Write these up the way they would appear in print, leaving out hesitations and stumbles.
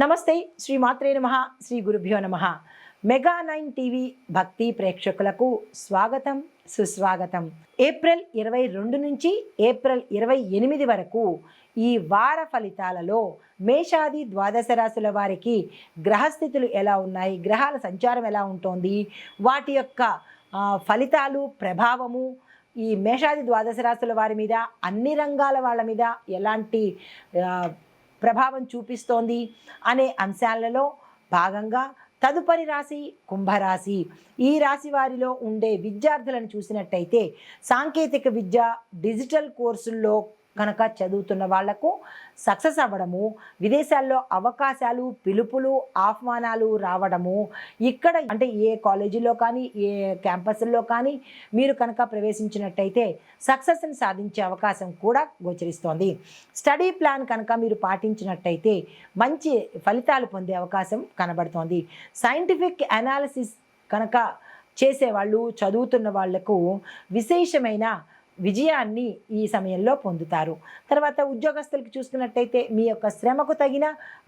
నమస్తే. శ్రీ మాత్రే నమః. శ్రీ గురుభ్యో నమః. మెగా9 టీవీ భక్తి ప్రేక్షకులకు స్వాగతం, సుస్వాగతం. ఏప్రిల్ 22 నుంచి ఏప్రిల్ 28 వరకు ఈ వార ఫలితాలలో మేషాది ద్వాదశ రాశుల వారికి గ్రహస్థితులు ఎలా ఉన్నాయి, గ్రహాల సంచారం ఎలా ఉంటుంది, వాటి యొక్క ఫలితాలు, ప్రభావము ఈ మేషాది ద్వాదశ రాశుల వారి మీద, అన్ని రంగాల వాళ్ళ మీద ఎలాంటి ప్రభావం చూపిస్తోంది అనే అంశాలలో భాగంగా తదుపరి రాశి కుంభరాశి. ఈ రాశి వారిలో ఉండే విద్యార్థులను చూసినట్టయితే సాంకేతిక విద్య, డిజిటల్ కోర్సుల్లో కనుక చదువుతున్న వాళ్లకు సక్సెస్ అవ్వడము, విదేశాల్లో అవకాశాలు, పిలుపులు, ఆహ్వానాలు రావడము, ఇక్కడ అంటే ఏ కాలేజీలో కానీ ఏ క్యాంపస్ల్లో కానీ మీరు కనుక ప్రవేశించినట్టయితే సక్సెస్ని సాధించే అవకాశం కూడా గోచరిస్తోంది. స్టడీ ప్లాన్ కనుక మీరు పాటించినట్టయితే మంచి ఫలితాలు పొందే అవకాశం కనబడుతోంది. సైంటిఫిక్ అనాలిసిస్ కనుక చేసేవాళ్ళు, చదువుతున్న వాళ్లకు విశేషమైన విజయాన్ని ఈ సమయంలో పొందుతారు. తర్వాత ఉద్యోగస్తులకు చూసుకున్నట్టయితే మీ యొక్క శ్రమకు తగిన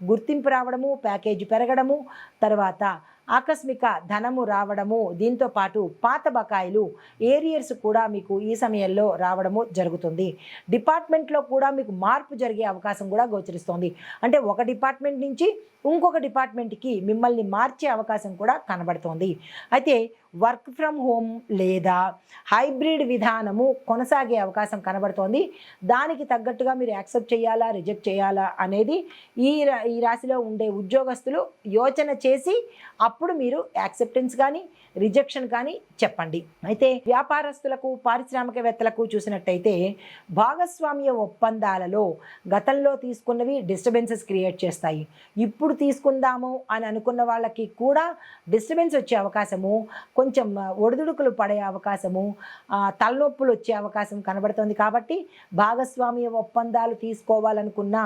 గుర్తింపు రావడము, ప్యాకేజీ పెరగడము, తర్వాత ఆకస్మిక ధనము రావడము, దీంతో పాటు పాత బకాయిలు, ఏరియర్స్ కూడా మీకు ఈ సమయంలో రావడము జరుగుతుంది. డిపార్ట్మెంట్లో కూడా మీకు మార్పు జరిగే అవకాశం కూడా గోచరిస్తోంది. అంటే ఒక డిపార్ట్మెంట్ నుంచి ఇంకొక డిపార్ట్మెంట్కి మిమ్మల్ని మార్చే అవకాశం కూడా కనబడుతోంది. అయితే వర్క్ ఫ్రమ్ హోమ్ లేదా హైబ్రిడ్ విధానము కొనసాగే అవకాశం కనబడుతోంది. దానికి తగ్గట్టుగా మీరు యాక్సెప్ట్ చేయాలా, రిజెక్ట్ చేయాలా అనేది ఈ రాశిలో ఉండే ఉద్యోగస్తులు యోచన చేసి అప్పుడు మీరు యాక్సెప్టెన్స్ కానీ రిజెక్షన్ కానీ చెప్పండి. అయితే వ్యాపారస్తులకు, పారిశ్రామికవేత్తలకు చూసినట్టయితే భాగస్వామ్య ఒప్పందాలలో గతంలో తీసుకున్నవి డిస్టర్బెన్సెస్ క్రియేట్ చేస్తాయి. ఇప్పుడు తీసుకుందాము అని అనుకున్న వాళ్ళకి కూడా డిస్టర్బెన్స్ వచ్చే అవకాశము, కొంచెం ఒడిదుడుకులు పడే అవకాశము, తలనొప్పులు వచ్చే అవకాశం కనబడుతుంది. కాబట్టి భాగస్వామ్య ఒప్పందాలు తీసుకోవాలనుకున్న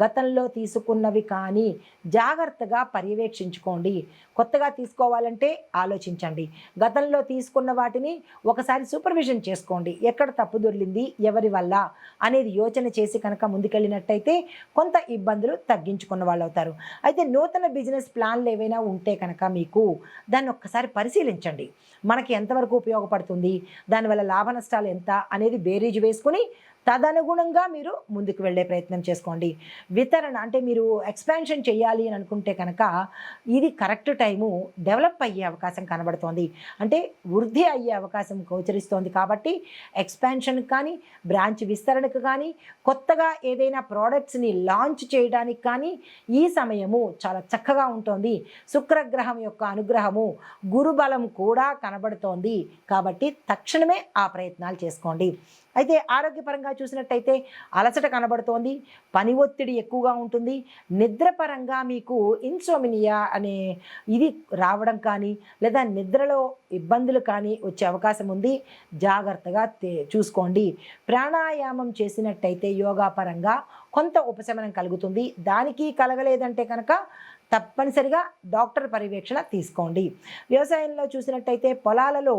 గతంలో తీసుకున్నవి కానీ జాగ్రత్తగా పర్యవేక్షించుకోండి. కొత్తగా తీసుకోవాలంటే ఆలోచించండి. గతంలో తీసుకున్న వాటిని ఒకసారి సూపర్విజన్ చేసుకోండి. ఎక్కడ తప్పు దొర్లింది, ఎవరి వల్ల అనేది యోచన చేసి కనుక ముందుకెళ్ళినట్టయితే కొంత ఇబ్బందులు తగ్గించుకున్న వాళ్ళు అవుతారు. అయితే నూతన బిజినెస్ ప్లాన్లు ఏవైనా ఉంటే కనుక మీకు దాన్ని ఒక్కసారి పరిశీలించండి. మనకి ఎంతవరకు ఉపయోగపడుతుంది, దానివల్ల లాభ నష్టాలు ఎంత అనేది బేరీజు వేసుకుని తదనుగుణంగా మీరు ముందుకు వెళ్ళే ప్రయత్నం చేసుకోండి. వితరణ అంటే మీరు ఎక్స్పాన్షన్ చేయాలి అని అనుకుంటే కనుక ఇది కరెక్ట్ టైము, డెవలప్ అయ్యే అవకాశం కనబడుతోంది. అంటే వృద్ధి అయ్యే అవకాశం గోచరిస్తోంది. కాబట్టి ఎక్స్పాన్షన్కి కానీ, బ్రాంచ్ విస్తరణకు కానీ, కొత్తగా ఏదైనా ప్రోడక్ట్స్ని లాంచ్ చేయడానికి కానీ ఈ సమయము చాలా చక్కగా ఉంటుంది. శుక్రగ్రహం యొక్క అనుగ్రహము, గురుబలం కూడా కనబడుతోంది. కాబట్టి తక్షణమే ఆ ప్రయత్నాలు చేసుకోండి. అయితే ఆరోగ్యపరంగా చూసినట్టయితే అలసట కనబడుతోంది, పని ఒత్తిడి ఎక్కువగా ఉంటుంది. నిద్రపరంగా మీకు ఇన్సోమినియా అనే ఇది రావడం కానీ లేదా నిద్రలో ఇబ్బందులు కానీ వచ్చే అవకాశం ఉంది. జాగ్రత్తగా చూసుకోండి. ప్రాణాయామం చేసినట్టయితే యోగా పరంగా కొంత ఉపశమనం కలుగుతుంది. దానికి కలగలేదంటే కనుక తప్పనిసరిగా డాక్టర్ పర్యవేక్షణ తీసుకోండి. వ్యవసాయంలో చూసినట్టయితే పొలాలలో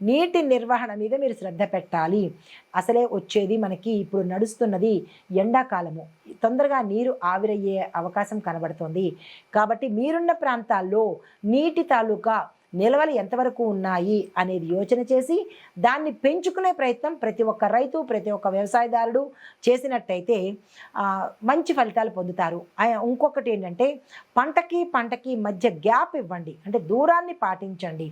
నీటి నిర్వహణ మీద మీరు శ్రద్ధ పెట్టాలి. అసలే వచ్చేది మనకి ఇప్పుడు నడుస్తున్నది ఎండాకాలము, తొందరగా నీరు ఆవిరయ్యే అవకాశం కనబడుతుంది. కాబట్టి మీరున్న ప్రాంతాల్లో నీటి తాలూకా నిల్వలు ఎంతవరకు ఉన్నాయి అనేది యోచన చేసి దాన్ని పెంచుకునే ప్రయత్నం ప్రతి ఒక్క రైతు, ప్రతి ఒక్క వ్యవసాయదారుడు చేసినట్టయితే మంచి ఫలితాలు పొందుతారు. ఇంకొకటి ఏంటంటే పంటకి మధ్య గ్యాప్ ఇవ్వండి. అంటే దూరాన్ని పాటించండి.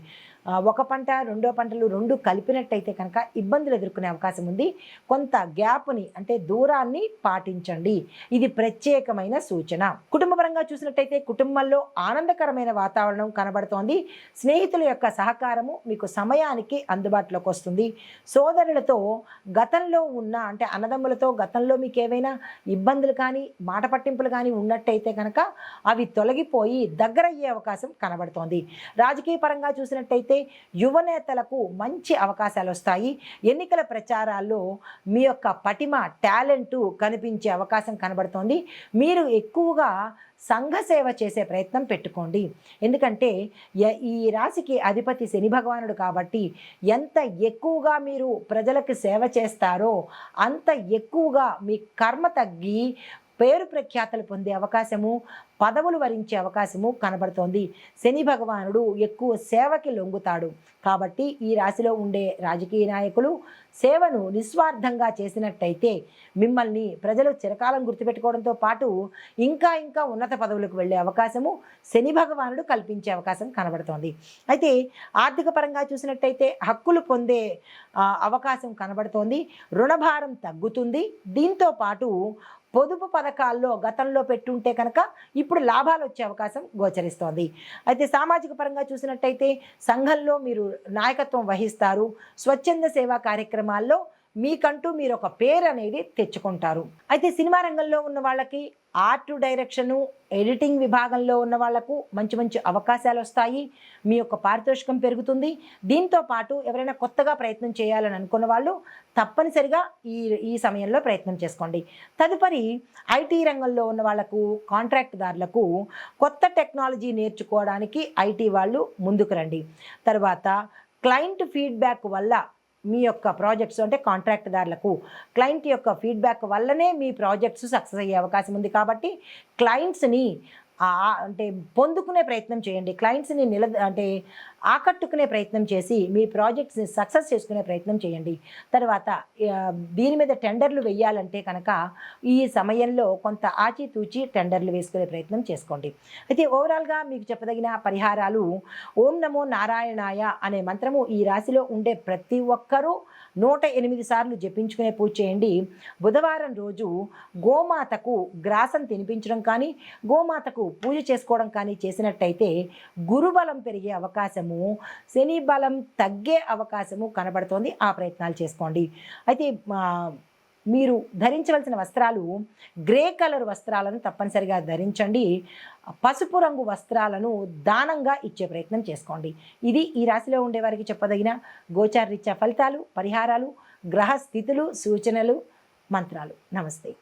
ఒక పంట, రెండో పంటలు రెండు కలిపినట్టయితే కనుక ఇబ్బందులు ఎదుర్కొనే అవకాశం ఉంది. కొంత గ్యాప్ని అంటే దూరాన్ని పాటించండి. ఇది ప్రత్యేకమైన సూచన. కుటుంబపరంగా చూసినట్టయితే కుటుంబంలో ఆనందకరమైన వాతావరణం కనబడుతోంది. స్నేహితుల యొక్క సహకారము మీకు సమయానికి అందుబాటులోకి వస్తుంది. సోదరులతో గతంలో ఉన్న అంటే అన్నదమ్ములతో గతంలో మీకు ఏవైనా ఇబ్బందులు కానీ మాట పట్టింపులు కానీ ఉన్నట్టయితే కనుక అవి తొలగిపోయి దగ్గరయ్యే అవకాశం కనబడుతోంది. రాజకీయ పరంగా చూసినట్టయితే యువనేతలకు మంచి అవకాశాలు వస్తాయి. ఎన్నికల ప్రచారాల్లో మీ యొక్క పటిమ, టాలెంటు కనిపించే అవకాశం కనబడుతోంది. మీరు ఎక్కువగా సంఘ సేవ చేసే ప్రయత్నం పెట్టుకోండి. ఎందుకంటే ఈ రాశికి అధిపతి శని భగవానుడు కాబట్టి ఎంత ఎక్కువగా మీరు ప్రజలకు సేవ చేస్తారో అంత ఎక్కువగా మీ కర్మ తగ్గి పేరు ప్రఖ్యాతలు పొందే అవకాశము, పదవులు వరించే అవకాశము కనబడుతోంది. శని భగవానుడు ఎక్కువ సేవకి లొంగుతాడు కాబట్టి ఈ రాశిలో ఉండే రాజకీయ నాయకులు సేవను నిస్వార్థంగా చేసినట్టయితే మిమ్మల్ని ప్రజలు చిరకాలం గుర్తుపెట్టుకోవడంతో పాటు ఇంకా ఇంకా ఉన్నత పదవులకు వెళ్ళే అవకాశము శని భగవానుడు కల్పించే అవకాశం కనబడుతోంది. అయితే ఆర్థిక పరంగా చూసినట్టయితే హక్కులు పొందే అవకాశం కనబడుతోంది. రుణభారం తగ్గుతుంది. దీంతో పాటు పొదుపు పథకాల్లో గతంలో పెట్టుంటే కనుక ఇప్పుడు లాభాలు వచ్చే అవకాశం గోచరిస్తోంది. అయితే సామాజిక పరంగా చూసినట్టయితే సంఘంలో మీరు నాయకత్వం వహిస్తారు. స్వచ్ఛంద సేవా కార్యక్రమాల్లో మీకంటూ మీరు ఒక పేరు అనేది తెచ్చుకుంటారు. అయితే సినిమా రంగంలో ఉన్న వాళ్ళకి, ఆర్ట్ డైరెక్షను, ఎడిటింగ్ విభాగంలో ఉన్న వాళ్లకు మంచి మంచి అవకాశాలు వస్తాయి. మీ యొక్క పారితోషికం పెరుగుతుంది. దీంతో పాటు ఎవరైనా కొత్తగా ప్రయత్నం చేయాలని అనుకున్న వాళ్ళు తప్పనిసరిగా ఈ సమయంలో ప్రయత్నం చేసుకోండి. తదుపరి ఐటీ రంగంలో ఉన్న వాళ్లకు, కాంట్రాక్ట్దారులకు కొత్త టెక్నాలజీ నేర్చుకోవడానికి ఐటీ వాళ్ళు ముందుకు రండి. తర్వాత క్లయింట్ ఫీడ్బ్యాక్ వల్ల మీ యొక్క ప్రాజెక్ట్స్ అంటే కాంట్రాక్ట్దారులకు క్లయింట్ యొక్క ఫీడ్బ్యాక్ వల్లనే మీ ప్రాజెక్ట్స్ సక్సెస్ అయ్యే అవకాశం ఉంది. కాబట్టి క్లయింట్స్ని అంటే పొందుకునే ప్రయత్నం చేయండి. క్లయింట్స్ని ఆకట్టుకునే ప్రయత్నం చేసి మీ ప్రాజెక్ట్స్ని సక్సెస్ చేసుకునే ప్రయత్నం చేయండి. తర్వాత దీని మీద టెండర్లు వేయాలంటే కనుక ఈ సమయంలో కొంత ఆచితూచి టెండర్లు వేసుకునే ప్రయత్నం చేసుకోండి. అయితే ఓవరాల్గా మీకు చెప్పదగిన పరిహారాలు, ఓం నమో నారాయణాయ అనే మంత్రము ఈ రాశిలో ఉండే ప్రతి ఒక్కరూ 108 సార్లు జపించుకునే పూజ చేయండి. బుధవారం రోజు గోమాతకు గ్రాసం తినిపించడం కానీ, గోమాతకు పూజ చేసుకోవడం కానీ చేసినట్టయితే గురుబలం పెరిగే అవకాశము, శని బలం తగ్గే అవకాశము కనబడుతోంది. ఆ ప్రయత్నాలు చేసుకోండి. అయితే మీరు ధరించవలసిన వస్త్రాలు గ్రే కలర్ వస్త్రాలను తప్పనిసరిగా ధరించండి. పసుపు రంగు వస్త్రాలను దానంగా ఇచ్చే ప్రయత్నం చేసుకోండి. ఇది ఈ రాశిలో ఉండే వారికి చెప్పదగిన గోచారరీత్యా ఫలితాలు, పరిహారాలు, గ్రహ స్థితులు, సూచనలు, మంత్రాలు. నమస్తే.